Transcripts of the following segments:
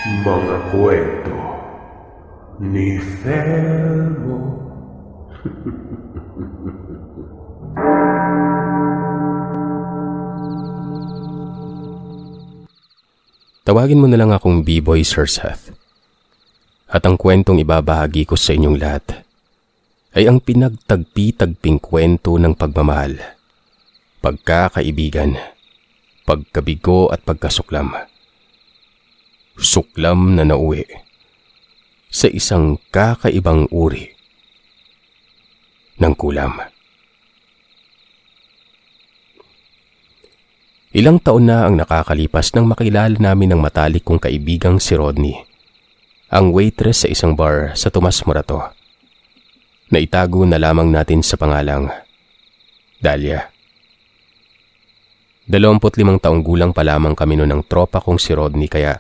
Mga kwento ni Thelmo. Tawagin mo na lang akong B-Boy, Sir Seth. At ang kwentong ibabahagi ko sa inyong lahat ay ang pinagtagpi-tagping kwento ng pagmamahal, pagkakaibigan, pagkabigo at pagkasuklam. Suklam na nauwi sa isang kakaibang uri ng kulam. Ilang taon na ang nakakalipas nang makilala namin ng matalik kong kaibigang si Rodney, ang waitress sa isang bar sa Tomas Morato, na itago na lamang natin sa pangalang Dahlia. 25 taong gulang pa lamang kami noon ng tropa kong si Rodney, kaya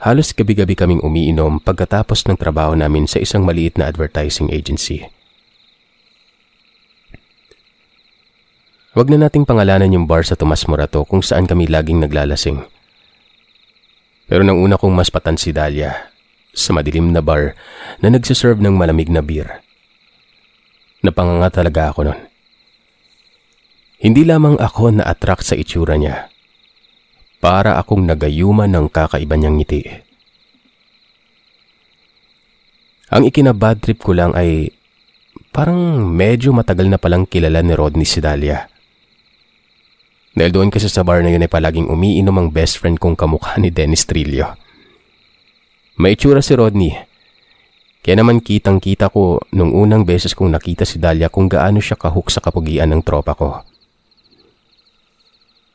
halos gabi-gabi kaming umiinom pagkatapos ng trabaho namin sa isang maliit na advertising agency. Huwag na nating pangalanan yung bar sa Tomas Morato kung saan kami laging naglalasing. Pero nang una kong maspatan si Dahlia sa madilim na bar na nagsiserve ng malamig na beer, napanganga talaga ako nun. Hindi lamang ako na-attract sa itsura niya, para akong nagayuman ng kakaiba niyang ngiti. Ang ikinabad trip ko lang ay parang medyo matagal na palang kilala ni Rodney si Dahlia. Dahil doon kasi sa bar na yun ay palaging umiinom ang best friend kong kamukha ni Dennis Trillo. May itsura si Rodney, kaya naman kitang-kita ko nung unang beses kong nakita si Dahlia kung gaano siya kahuk sa kapugian ng tropa ko.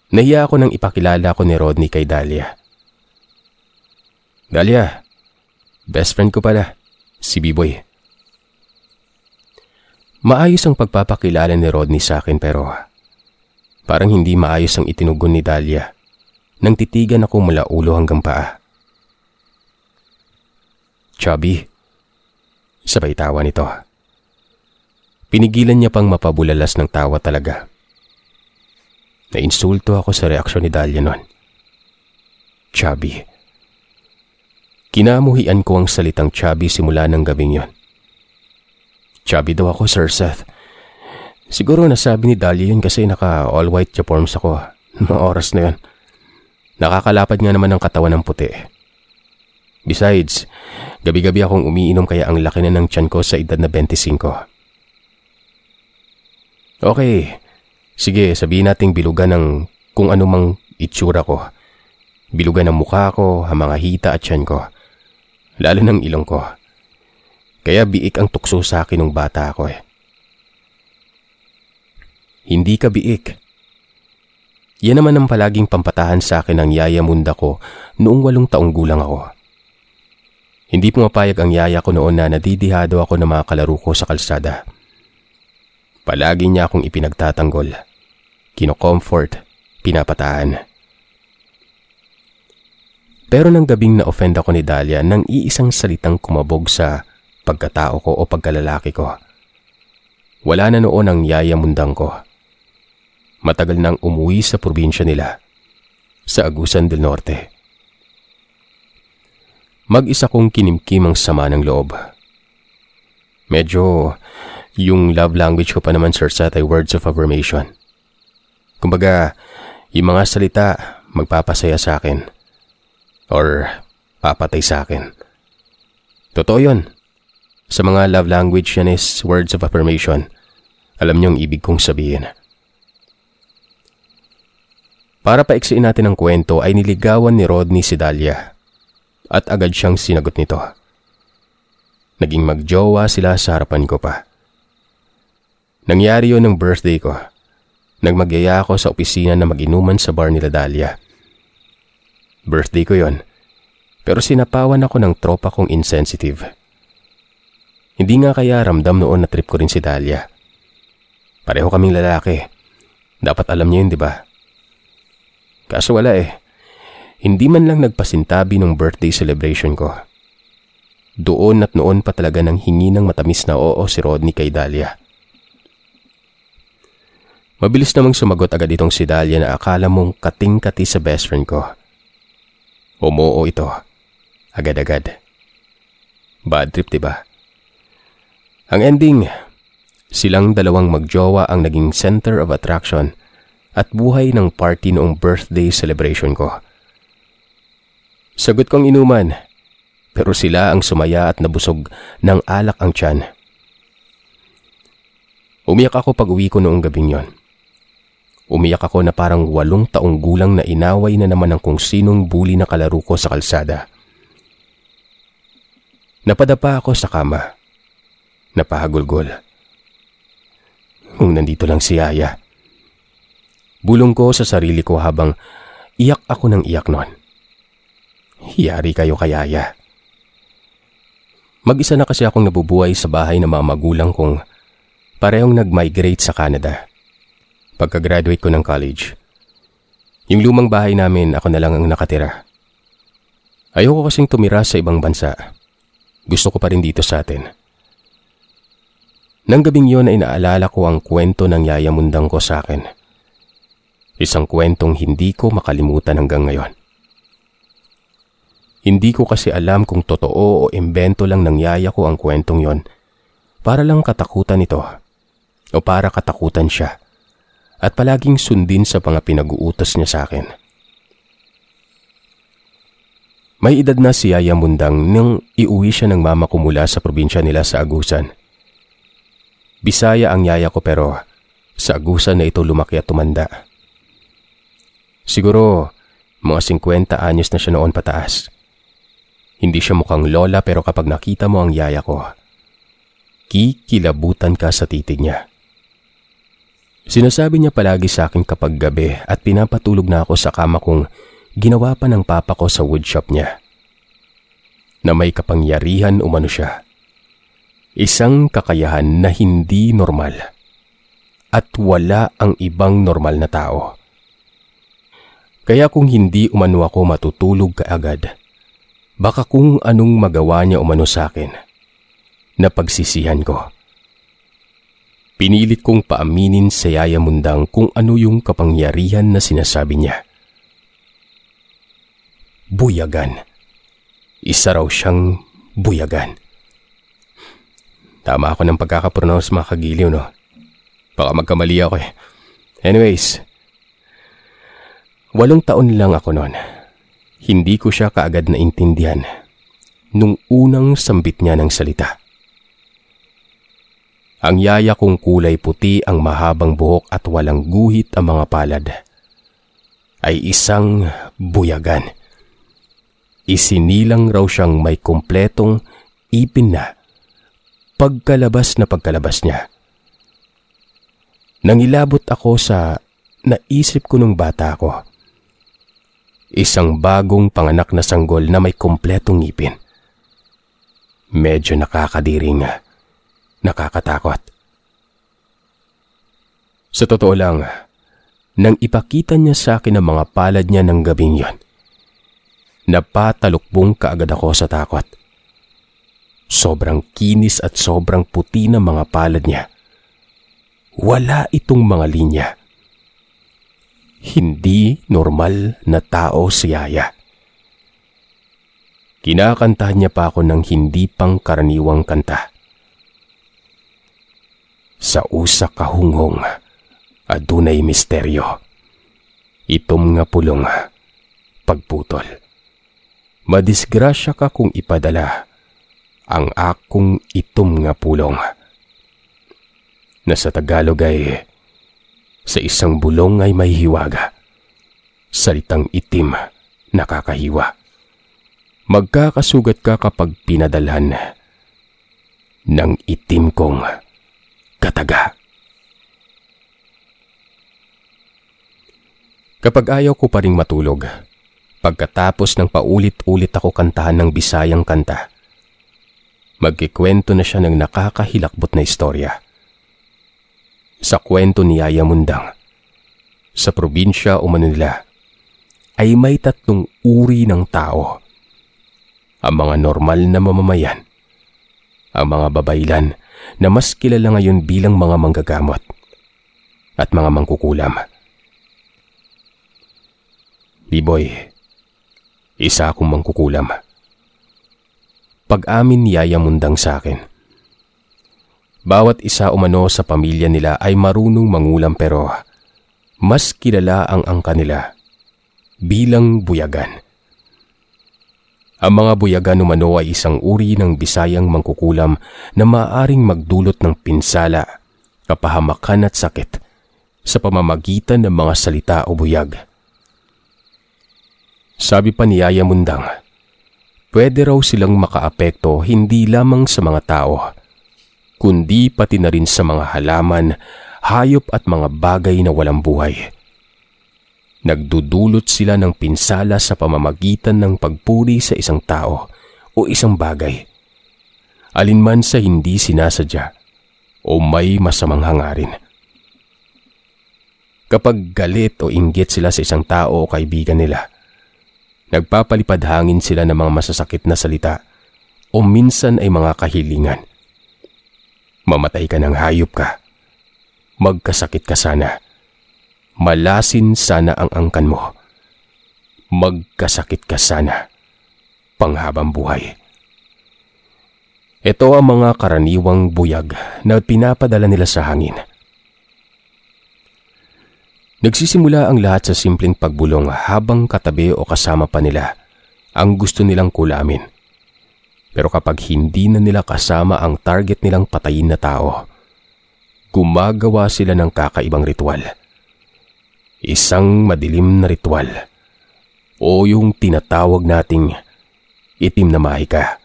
Nahiya ako nang ipakilala ko ni Rodney kay Dahlia. Dahlia, best friend ko pala, si B-Boy. Maayos ang pagpapakilala ni Rodney sa akin, pero parang hindi maayos ang itinugon ni Dahlia nang titigan ako mula ulo hanggang paa. Chubby, sabay tawa nito. Pinigilan niya pang mapabulalas ng tawa talaga. Nainsulto ako sa reaksyon ni Dahlia noon. Chubby. Kinamuhian ko ang salitang chubby simula ng gabing yon. Chubby daw ako, Sir Seth. Siguro nasabi ni Dahlia yun kasi naka all-white uniforms ako noong oras na yun. Nakakalapad nga naman ang katawan ng puti. Besides, gabi-gabi akong umiinom kaya ang laki na ng tiyan ko sa edad na 25. Okay. Sige, sabihin nating bilugan ng kung anumang itsura ko. Bilugan ng mukha ko, ang mga hita at tiyan ko. Lalo ng ilong ko. Kaya biik ang tukso sa akin nung bata ako eh. Hindi ka biik. Yan naman ang palaging pampatahan sa akin ng yaya munda ko noong 8 taong gulang ako. Hindi pumapayag ang yaya ko noon na nadidihado ako ng mga kalaro ko sa kalsada. Palagi niya akong ipinagtatanggol, kino-comfort, pinapatahan. Pero nang gabing na-offend ako ni Dahlia nang iisang salitang kumabog sa pagkatao ko o pagkalalaki ko. Wala na noon ang yaya mundang ko. Matagal nang umuwi sa probinsya nila, sa Agusan del Norte. Mag-isa kong kinimkim ang sama ng loob. Medyo yung love language ko pa naman, Sir Seth, ay words of affirmation. Kumbaga, yung mga salita magpapasaya sa akin or papatay sa akin. Totoo yun. Sa mga love language yan is words of affirmation. Alam niyo ang ibig kong sabihin. Para paiksiin natin ang kwento ay niligawan ni Rodney si Dahlia at agad siyang sinagot nito. Naging magjowa sila sa harapan ko pa. Nangyari yun ng birthday ko. Nagmagyaya ako sa opisina na mag-inuman sa bar nila Dahlia. Birthday ko yon, pero sinapawan ako ng tropa kong insensitive. Hindi nga kaya ramdam noon na trip ko rin si Dahlia. Pareho kaming lalaki. Dapat alam niyo yun, di ba? Kaso wala eh. Hindi man lang nagpasintabi ng birthday celebration ko. Doon at noon pa talaga nang hingi ng matamis na oo si Rodney kay Dahlia. Mabilis namang sumagot agad itong si Dahlia na akala mong kating-kati sa best friend ko. Umoo ito. agad-agad. Bad trip, diba? Ang ending, silang dalawang magjowa ang naging center of attraction at buhay ng party noong birthday celebration ko. Sagot kong inuman, pero sila ang sumaya at nabusog ng alak ang tiyan. Umiyak ako pag uwi ko noong gabing yon. Umiyak ako na parang 8 taong gulang na inaway na naman ng kung sinong bully na kalaro ko sa kalsada. Napadapa ako sa kama. Napahagulgol. Kung nandito lang si Yaya. Bulong ko sa sarili ko habang iyak ako ng iyak noon. Yari kayo kay Yaya. Mag-isa na kasi akong nabubuhay sa bahay ng mga magulang kong parehong nag-migrate sa Canada. Pagka-graduate ko ng college, yung lumang bahay namin ako na lang ang nakatira. Ayoko kasing tumira sa ibang bansa. Gusto ko pa rin dito sa atin. Nang gabing yon ay naalala ko ang kwento ng Yaya Mundang ko sa akin. Isang kwentong hindi ko makalimutan hanggang ngayon. Hindi ko kasi alam kung totoo o imbento lang ng yaya ko ang kwentong yon para lang katakutan ito o para katakutan siya at palaging sundin sa mga pinag-uutos niya sa akin. May edad na si Yaya Mundang nang iuwi siya ng mama ko mula sa probinsya nila sa Agusan. Bisaya ang yaya ko pero sa Agusan na ito lumaki at tumanda. Siguro mga 50 anyos na siya noon pataas. Hindi siya mukhang lola pero kapag nakita mo ang yaya ko, kikilabutan ka sa titig niya. Sinasabi niya palagi sa akin kapag gabi at pinapatulog na ako sa kama kong ginawa pa ng papa ko sa woodshop niya. Na may kapangyarihan umano siya. Isang kakayahan na hindi normal. At wala ang ibang normal na tao. Kaya kung hindi umano ako matutulog kaagad, baka kung anong magawa niya umano sa akin, napagsisihan ko. Pinilit kong paaminin sa Yaya Mundang kung ano yung kapangyarihan na sinasabi niya. Buyagan. Isa raw siyang buyagan. Tama ako ng pagkakapronounce mga kagiliw, no? Baka magkamali ako eh. Anyways, 8 taon lang ako noon. Hindi ko siya kaagad naintindihan nung unang sambit niya ng salita. Ang yaya kong kulay puti ang mahabang buhok at walang guhit ang mga palad ay isang buyagan. Isinilang raw siyang may kumpletong ipin na pagkalabas niya. Nangilabot ako sa naisip ko nung bata ako. Isang bagong panganak na sanggol na may kumpletong ngipin. Medyo nakakadiring, nakakatakot. Sa totoo lang, nang ipakita niya sa akin ang mga palad niya ng gabing yon, napatalukbong kaagad ako sa takot. Sobrang kinis at sobrang puti ng mga palad niya. Wala itong mga linya. Hindi normal na tao si Yaya. Kinakantahan niya pa ako ng hindi pang karaniwang kanta. Sa usa ka hunghong, adunay misteryo. Itom nga pulong, pagputol. Madisgrasya ka kung ipadala ang akong itom nga pulong. Na sa Tagalog ay, sa isang bulong ay may hiwaga. Salitang itim, nakakahiwa. Magkakasugat ka kapag pinadalhan ng itim kong kataga. Kapag ayaw ko pa ring matulog, pagkatapos ng paulit-ulit ako kantahan ng Bisayang kanta, magkikwento na siya ng nakakahilakbot na istorya. Sa kwento ni Yaya Mundang, sa probinsya o Manila, ay may 3 uri ng tao. Ang mga normal na mamamayan, ang mga babaylan na mas kilala ngayon bilang mga manggagamot, at mga mangkukulam. B-boy, isa akong mangkukulam. Pag-amin ni Yaya Mundang sa akin. Bawat isa umano sa pamilya nila ay marunong mangulam pero mas kilala ang angka nila bilang buyagan. Ang mga buyagan umano ay isang uri ng Bisayang mangkukulam na maaaring magdulot ng pinsala, kapahamakan at sakit sa pamamagitan ng mga salita o buyag. Sabi pa ni Yaya Mundang, pwede raw silang makaapekto hindi lamang sa mga tao, kundi pati na rin sa mga halaman, hayop at mga bagay na walang buhay. Nagdudulot sila ng pinsala sa pamamagitan ng pagpuri sa isang tao o isang bagay, alinman sa hindi sinasadya o may masamang hangarin. Kapag galit o inggit sila sa isang tao o kaibigan nila, nagpapalipad hangin sila ng mga masasakit na salita o minsan ay mga kahilingan. Mamatay ka ng hayop ka. Magkasakit ka sana. Malasin sana ang angkan mo. Magkasakit ka sana. Panghabang buhay. Ito ang mga karaniwang buyag na pinapadala nila sa hangin. Nagsisimula ang lahat sa simpleng pagbulong habang katabi o kasama pa nila ang gusto nilang kulamin. Pero kapag hindi na nila kasama ang target nilang patayin na tao, gumagawa sila ng kakaibang ritual. Isang madilim na ritual o yung tinatawag nating itim na mahika.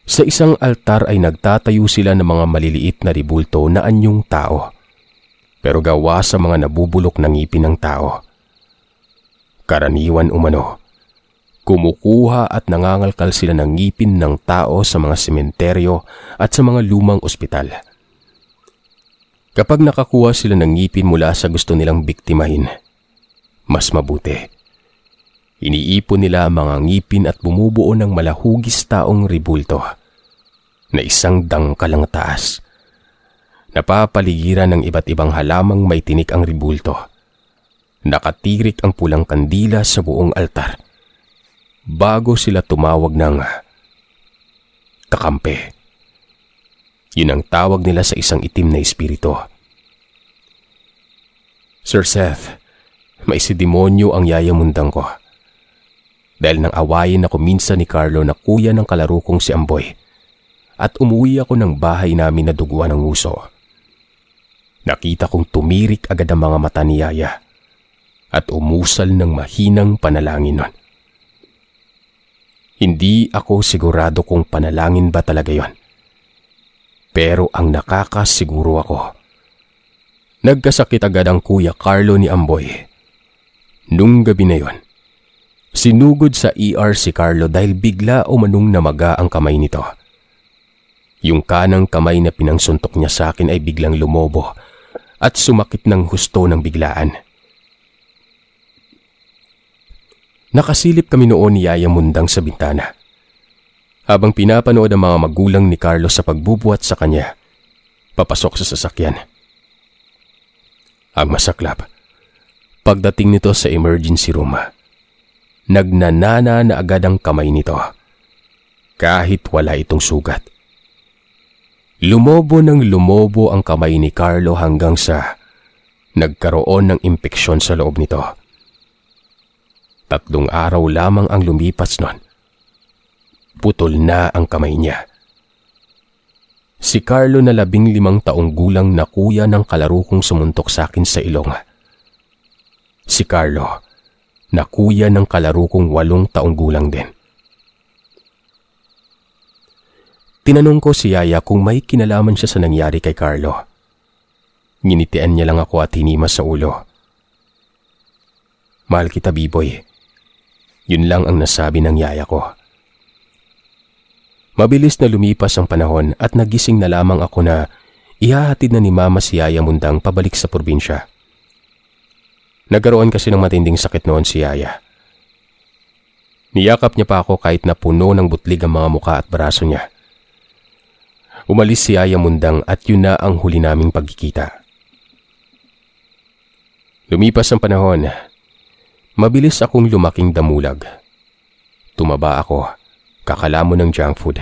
Sa isang altar ay nagtatayo sila ng mga maliliit na ribulto na anyong tao, pero gawa sa mga nabubulok na ngipin ng tao. Karaniwan umano, kumukuha at nangangalkal sila ng ngipin ng tao sa mga sementeryo at sa mga lumang ospital. Kapag nakakuha sila ng ngipin mula sa gusto nilang biktimahin, mas mabuti. Iniipon nila ang mga ngipin at bumubuo ng malahugis taong ribulto na isang dangkalang taas. Napapaligiran ng iba't ibang halamang may tinik ang ribulto. Nakatirik ang pulang kandila sa buong altar bago sila tumawag ng kakampi. Yun ang tawag nila sa isang itim na espiritu. Sir Seth, may si demonyo ang Yaya Mundang ko. Dahil nang awayin ako minsan ni Carlo na kuya ng kalaro kong si Amboy at umuwi ako ng bahay namin na duguan ng uso. Nakita kong tumirik agad ang mga mata ni Yaya at umusal ng mahinang panalangin nun. Hindi ako sigurado kung panalangin ba talaga yon. Pero ang nakakasiguro ako, nagkasakit agad ang kuya Carlo ni Amboy. Nung gabi na yon, sinugod sa ER si Carlo dahil bigla umanong namaga ang kamay nito. Yung kanang kamay na pinangsuntok niya sa akin ay biglang lumobo at sumakit ng husto ng biglaan. Nakasilip kami noon ni Yaya Mundang sa bintana habang pinapanood ang mga magulang ni Carlos sa pagbubuhat sa kanya papasok sa sasakyan. Ang masaklap, pagdating nito sa emergency room, nagnanana na agad ang kamay nito kahit wala itong sugat. Lumobo ng lumobo ang kamay ni Carlo hanggang sa nagkaroon ng impeksyon sa loob nito. 3 araw lamang ang lumipas nun. Putol na ang kamay niya. Si Carlo na 15 taong gulang na kuya ng kalaro kong sumuntok sa akin sa ilong. Si Carlo na kuya ng kalaro kong 8 taong gulang din. Tinanong ko si Yaya kung may kinalaman siya sa nangyari kay Carlo. Nginitian niya lang ako at hinimas sa ulo. Mahal kita, B-boy. Yun lang ang nasabi ng yaya ko. Mabilis na lumipas ang panahon at nagising na lamang ako na ihahatid na ni Mama si Yaya Mundang pabalik sa probinsya. Nagkaroon kasi ng matinding sakit noon si Yaya. Niyakap niya pa ako kahit na puno ng butlig ang mga muka at braso niya. Umalis si Yaya Mundang at yun na ang huli naming pagkikita. Lumipas ang panahon. Mabilis akong lumaking damulag. Tumaba ako, kakalamo ng junk food.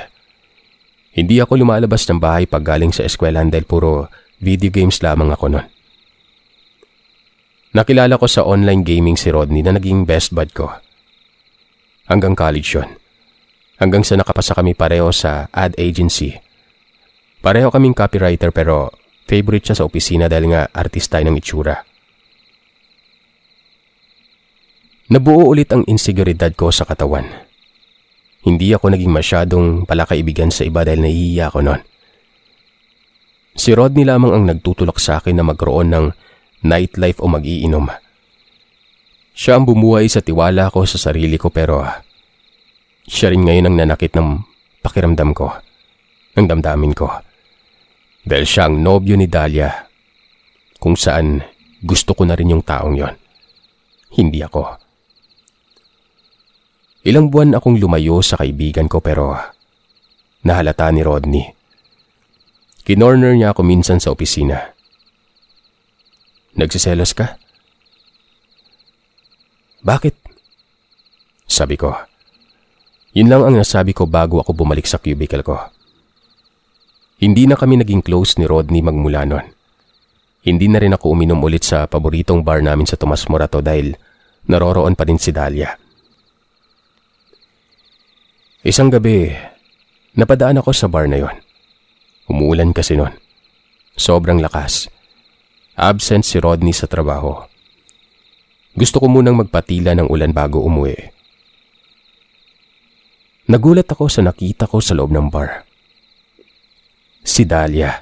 Hindi ako lumalabas ng bahay pag galing sa eskwelahan dahil puro video games lamang ako noon. Nakilala ko sa online gaming si Rodney na naging best bud ko. Hanggang college yun. Hanggang sa nakapasa kami pareho sa ad agency. Pareho kaming copywriter pero favorite siya sa opisina dahil nga artista ng itsura. Nabuo ulit ang inseguridad ko sa katawan. Hindi ako naging masyadong palakaibigan sa iba dahil nahihiya ako noon. Si Rodney lamang ang nagtutulak sa akin na magkaroon ng nightlife o mag-iinom. Siya ang bumuhay sa tiwala ko sa sarili ko pero siya rin ngayon ang nanakit ng pakiramdam ko, ng damdamin ko. Dahil siya ang nobyo ni Dahlia, kung saan gusto ko na rin yung taong yon. Hindi ako. Ilang buwan akong lumayo sa kaibigan ko pero nahalata ni Rodney. Kinorner niya ako minsan sa opisina. Nagsiselos ka? Bakit? Sabi ko. Yun lang ang nasabi ko bago ako bumalik sa cubicle ko. Hindi na kami naging close ni Rodney magmula nun. Hindi na rin ako uminom ulit sa paboritong bar namin sa Tomas Morato dahil naroroon pa rin si Dahlia. Isang gabi, napadaan ako sa bar na yon. Umuulan kasi nun. Sobrang lakas. Absent si Rodney sa trabaho. Gusto ko munang magpatila ng ulan bago umuwi. Nagulat ako sa nakita ko sa loob ng bar. Si Dahlia.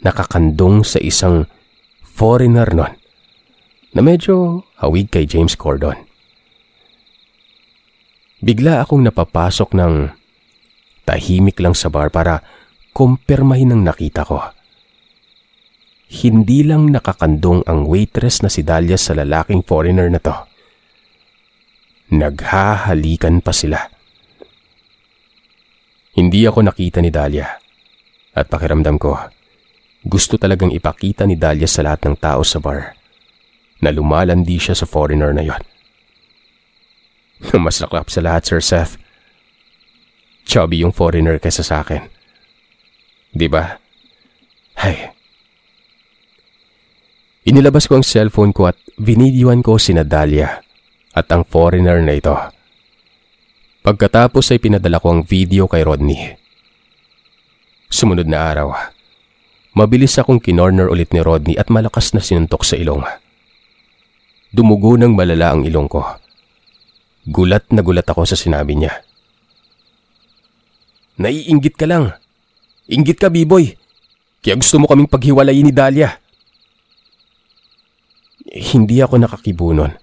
Nakakandong sa isang foreigner nun na medyo hawig kay James Corden. Bigla akong napapasok ng tahimik lang sa bar para kumpirmahin ang nakita ko. Hindi lang nakakandong ang waitress na si Dahlia sa lalaking foreigner na to. Naghahalikan pa sila. Hindi ako nakita ni Dahlia at pakiramdam ko, gusto talagang ipakita ni Dahlia sa lahat ng tao sa bar na lumalandi siya sa foreigner na yon. Mas naklap sa lahat, Sir Seth. Chubby yung foreigner kaysa sa akin. Diba? Hay. Inilabas ko ang cellphone ko at vinidyoan ko sina Dahlia at ang foreigner na ito. Pagkatapos ay pinadala ko ang video kay Rodney. Sumunod na araw, mabilis akong kinorner ulit ni Rodney at malakas na sinuntok sa ilong. Dumugo ng malala ang ilong ko. Gulat na gulat ako sa sinabi niya. Naiinggit ka lang. Inggit ka, B-boy. Kaya gusto mo kaming paghiwalayin ni Dahlia. Hindi ako nakakibunon.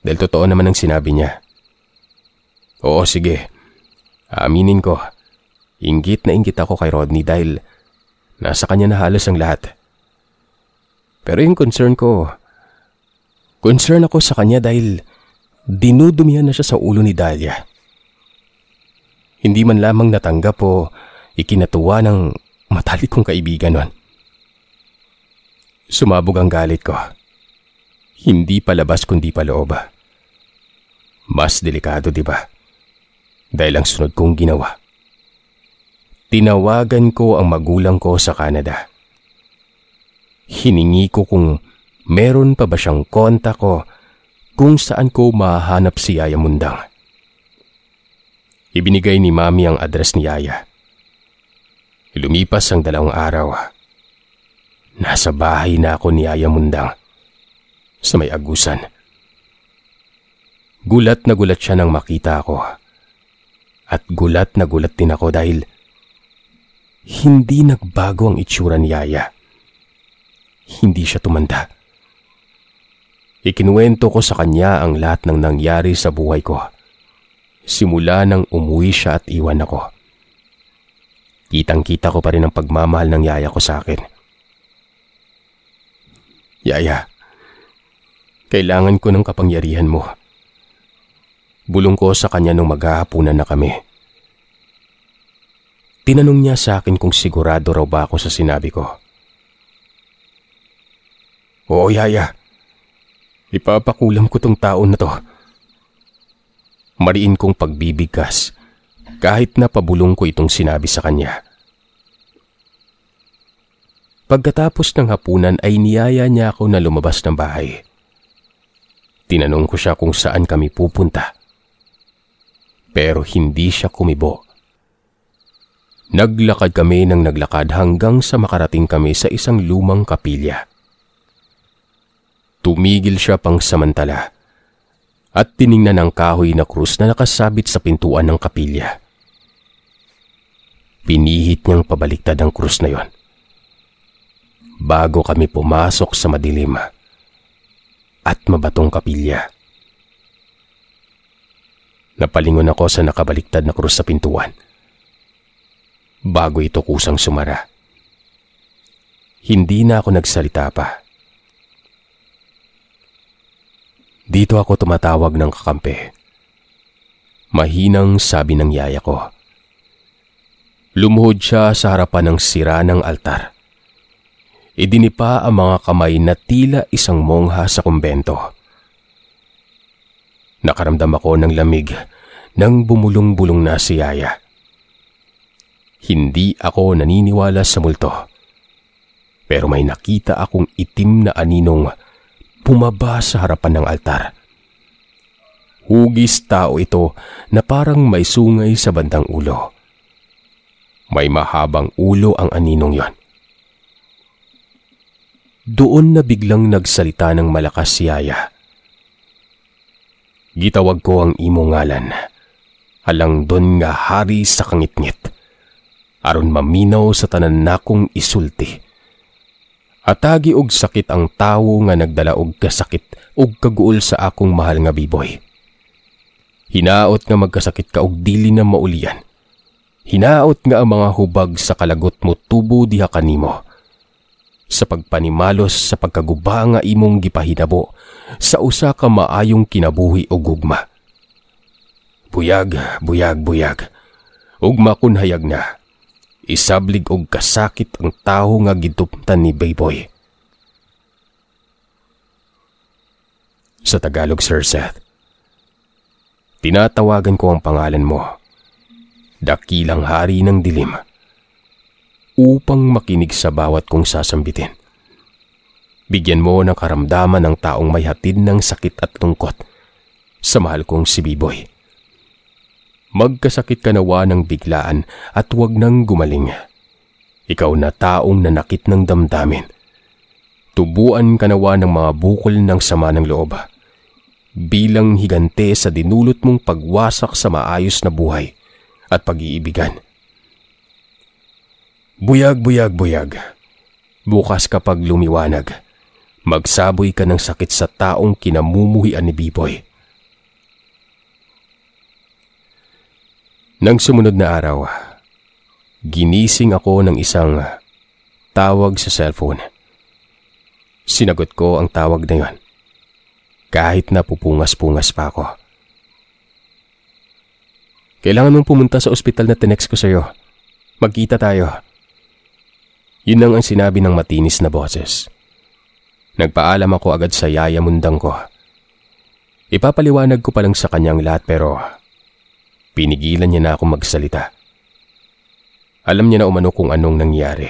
Dahil totoo naman ang sinabi niya. Oo, sige. Aaminin ko. Inggit na inggit ako kay Rodney dahil nasa kanya na halos ang lahat. Pero yung concern ako sa kanya dahil dinudumihan na siya sa ulo ni Dahlia. Hindi man lamang natanggap o ikinatuwa ng matalik kong kaibigan nun. Sumabog ang galit ko. Hindi palabas kundi paloob. Mas delikado, di ba? Dahil ang sunod kong ginawa. Tinawagan ko ang magulang ko sa Canada. Hiningi ko kung meron pa ba siyang kontak ko kung saan ko mahanap si Yaya Mundang. Ibinigay ni Mami ang address ni Yaya. Lumipas ang 2 araw. Nasa bahay na ako ni Yaya Mundang sa may agusan. Gulat na gulat siya nang makita ako. At gulat na gulat din ako dahil hindi nagbago ang itsura ni Yaya. Hindi siya tumanda. Ikinuwento ko sa kanya ang lahat ng nangyari sa buhay ko. Simula nang umuwi siya at iwan ako. Kitang-kita ko pa rin ang pagmamahal ng Yaya ko sa akin. Yaya, kailangan ko ng kapangyarihan mo. Bulong ko sa kanya nung maghahapunan na kami. Tinanong niya sa akin kung sigurado raw ba ako sa sinabi ko. Oo, Yaya. Ipapakulam ko tong taon na to. Mariin kong pagbibigkas kahit na pabulong ko itong sinabi sa kanya. Pagkatapos ng hapunan ay niyaya niya ako na lumabas ng bahay. Tinanong ko siya kung saan kami pupunta. Pero hindi siya kumibo. Naglakad kami ng naglakad hanggang sa makarating kami sa isang lumang kapilya. Tumigil siya pang samantala at tiningnan ang kahoy na krus na nakasabit sa pintuan ng kapilya. Pinihit niyang pabaliktad ang krus na yon. Bago kami pumasok sa madilim at mabatong kapilya. Napalingon ako sa nakabaliktad na krus sa pintuan. Bago ito kusang sumara. Hindi na ako nagsalita pa. Dito ako tumatawag ng kakampi. Mahinang sabi ng yaya ko. Lumuhod siya sa harapan ng sira ng altar. Idinipa ang mga kamay na tila isang mongha sa kumbento. Nakaramdam ako ng lamig nang bumulong-bulong na si yaya. Hindi ako naniniwala sa multo. Pero may nakita akong itim na aninong bumaba sa harapan ng altar. Hugis tao ito na parang may sungay sa bandang ulo. May mahabang ulo ang aninong yon. Doon na biglang nagsalita ng malakas si yaya. Gitawag ko ang imo ngalan. Halang don nga hari sa kangitngit. Aron maminaw sa tanan nakong isulti. Atagi og sakit ang tawo nga nagdala og kasakit og kaguol sa akong mahal nga biboy. Hinaot nga magkasakit ka og dili na maulian. Hinaot nga ang mga hubag sa kalagot mo tubo diha kanimo. Sa pagpanimalos sa pagkaguba nga imong gipahinabo sa usa ka maayong kinabuhi o gugma. Buyag, buyag, buyag. Ugma kun hayag na. Isablig og kasakit ang taho nga giduptan ni Bayboy. Sa Tagalog, Sir Seth, tinatawagan ko ang pangalan mo, dakilang hari ng dilim, upang makinig sa bawat kong sasambitin. Bigyan mo ng karamdaman ng taong may hatid ng sakit at lungkot sa mahal kong si Biboy. Magkasakit ka nawa ng biglaan at huwag nang gumaling. Ikaw na taong nanakit ng damdamin. Tubuan ka nawa ng mga bukol ng sama ng loob. Bilang higante sa dinulot mong pagwasak sa maayos na buhay at pag-iibigan. Buyag, buyag, buyag. Bukas kapag lumiwanag, magsaboy ka ng sakit sa taong kinamumuhian ni Biboy. Nang sumunod na araw, ginising ako ng isang tawag sa cellphone. Sinagot ko ang tawag na yon, kahit na pupungas-pungas pa ako. Kailangan mong pumunta sa ospital na tinext ko sa'yo. Magkita tayo. Yun lang ang sinabi ng matinis na boses. Nagpaalam ako agad sa yaya mundang ko. Ipapaliwanag ko pa lang sa kanyang lahat pero pinigilan niya na akong magsalita. Alam niya na umano kung anong nangyari.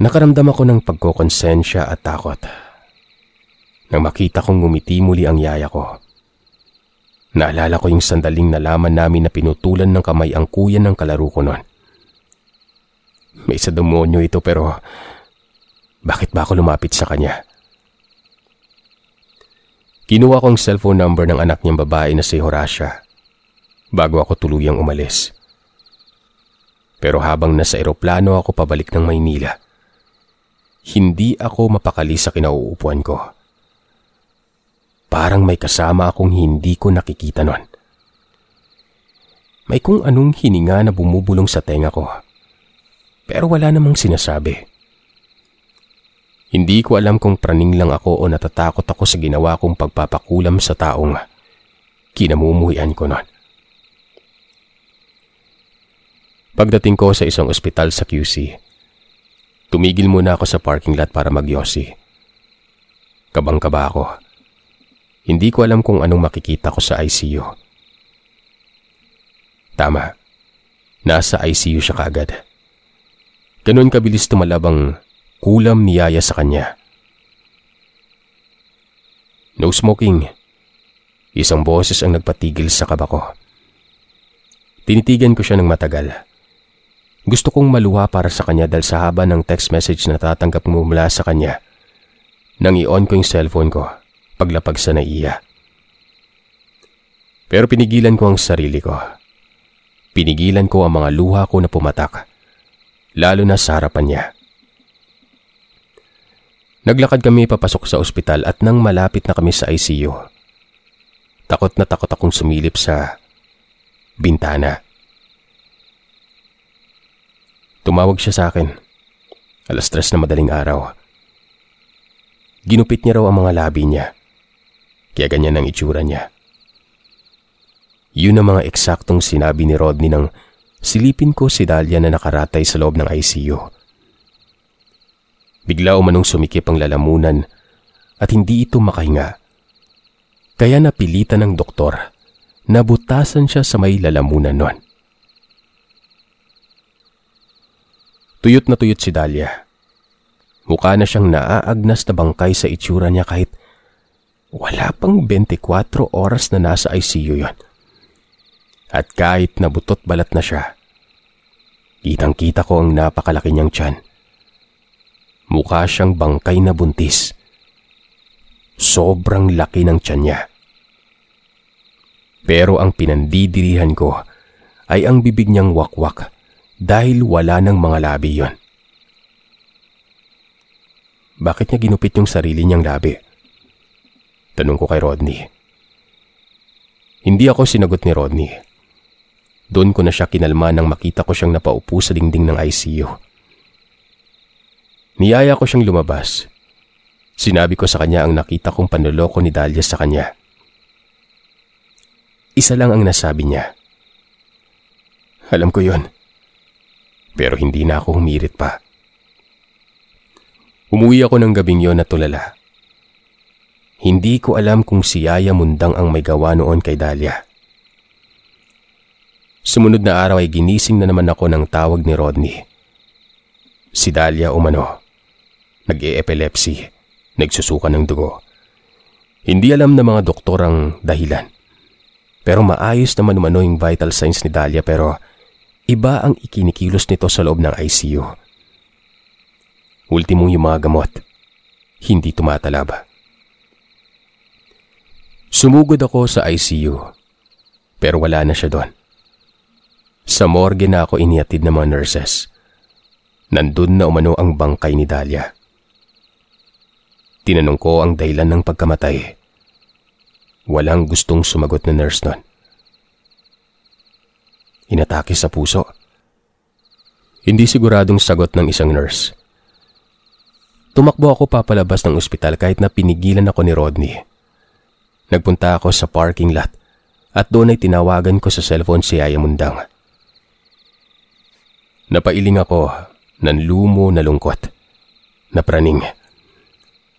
Nakaramdam ako ng pagkokonsensya at takot nang makita kong ngumiti muli ang yaya ko. Naalala ko yung sandaling nalaman namin na pinutulan ng kamay ang kuya ng kalaro ko noon. May isa demonyo ito pero bakit ba ako lumapit sa kanya? Kinuha ko ang cellphone number ng anak niyang babae na si Horacia bago ako tuluyang umalis. Pero habang nasa eroplano ako pabalik ng Maynila, hindi ako mapakali sa kinauupuan ko. Parang may kasama akong hindi ko nakikita nun. May kung anong hininga na bumubulong sa tenga ko. Pero wala namang sinasabi. Hindi ko alam kung praning lang ako o natatakot ako sa ginawa kong pagpapakulam sa taong kinamumuhian ko nun. Pagdating ko sa isang ospital sa QC, tumigil muna ako sa parking lot para magyosi. Kabang-kaba ako. Hindi ko alam kung anong makikita ko sa ICU. Tama, nasa ICU siya kaagad. Ganun kabilis tumalab ang kulam ni Yaya sa kanya. No smoking. Isang boses ang nagpatigil sa kaba ko. Tinitigan ko siya ng matagal. Gusto kong maluha para sa kanya dahil sa haba ng text message na tatanggap mo mula sa kanya. Nang i-on ko yung cellphone ko, paglapag sa naiya. Pero pinigilan ko ang sarili ko. Pinigilan ko ang mga luha ko na pumatak, lalo na sa harapan niya. Naglakad kami papasok sa ospital at nang malapit na kami sa ICU, takot na takot akong sumilip sa bintana. Tumawag siya sa akin. 3:00 na madaling araw. Ginupit niya raw ang mga labi niya. Kaya ganyan ang itsura niya. Yun ang mga eksaktong sinabi ni Rodney nang silipin ko si Dahlia na nakaratay sa loob ng ICU. Bigla umanong sumikip ang lalamunan at hindi ito makahinga. Kaya napilitan ng doktor na butasan siya sa may lalamunan nun. Tuyot na tuyot si Dahlia. Mukha na siyang naaagnas na bangkay sa itsura niya kahit wala pang 24 oras na nasa ICU yon. At kahit nabutot balat na siya, kitang-kita ko ang napakalaki niyang tiyan. Mukha siyang bangkay na buntis. Sobrang laki ng tiyan niya. Pero ang pinandidirihan ko ay ang bibig niyang wakwak dahil wala ng mga labi yon. Bakit niya ginupit yung sarili niyang labi? Tanong ko kay Rodney. Hindi ako sinagot ni Rodney. Doon ko na siya kinalma nang makita ko siyang napaupo sa dingding ng ICU. Niyaya ko siyang lumabas. Sinabi ko sa kanya ang nakita kong panloloko ni Dahlia sa kanya. Isa lang ang nasabi niya. Alam ko yon. Pero hindi na ako humirit pa. Umuwi ako ng gabing yon at tulala. Hindi ko alam kung si Yaya Mundang ang may gawa noon kay Dahlia. Sumunod na araw ay ginising na naman ako ng tawag ni Rodney. Si Dahlia umano. Nag-e-epilepsy. Nagsusuka ng dugo. Hindi alam ng mga doktor ang dahilan. Pero maayos naman umano yung vital signs ni Dahlia pero iba ang ikinikilos nito sa loob ng ICU. Ultimo yung mga gamot. Hindi tumatalab. Sumugod ako sa ICU. Pero wala na siya doon. Sa morgue na ako inihatid ng mga nurses. Nandun na umano ang bangkay ni Dahlia. Tinanong ko ang dahilan ng pagkamatay. Walang gustong sumagot na nurse nun. Inatake sa puso. Hindi siguradong sagot ng isang nurse. Tumakbo ako papalabas ng ospital kahit na pinigilan ako ni Rodney. Nagpunta ako sa parking lot at doon ay tinawagan ko sa cellphone si Yaya Mundang. Napailing ako ng lumo na lungkot. Napraning.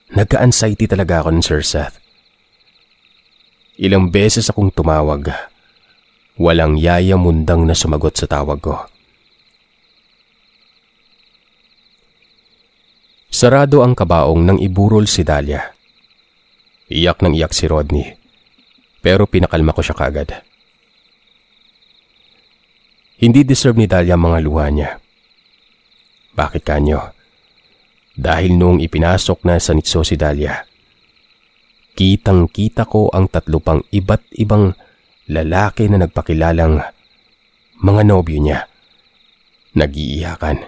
Nagka-anxiety talaga ako ng Sir Seth. Ilang beses akong tumawag. Walang Yaya Mundang na sumagot sa tawag ko. Sarado ang kabaong nang iburol si Dahlia. Iyak nang iyak si Rodney. Pero pinakalma ko siya kaagad. Hindi deserve ni Dahlia ang mga luha niya. Bakit kanyo? Dahil noong ipinasok na sa nitso si Dahlia, kitang-kita ko ang 3 pang iba't ibang lalaki na nagpakilalang mga nobyo niya. Nag-iiyakan.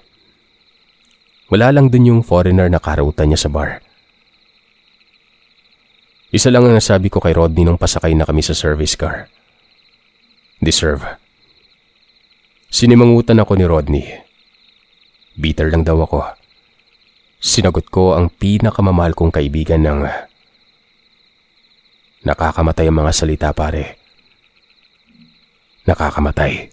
Wala lang dun yung foreigner na karutan niya sa bar. Isa lang ang nasabi ko kay Rodney nung pasakay na kami sa service car. Deserve. Sinimangutan ako ni Rodney. Bitter lang daw ako. Sinagot ko ang pinakamamahal kong kaibigan ng nakakamatay ang mga salita, pare. Nakakamatay.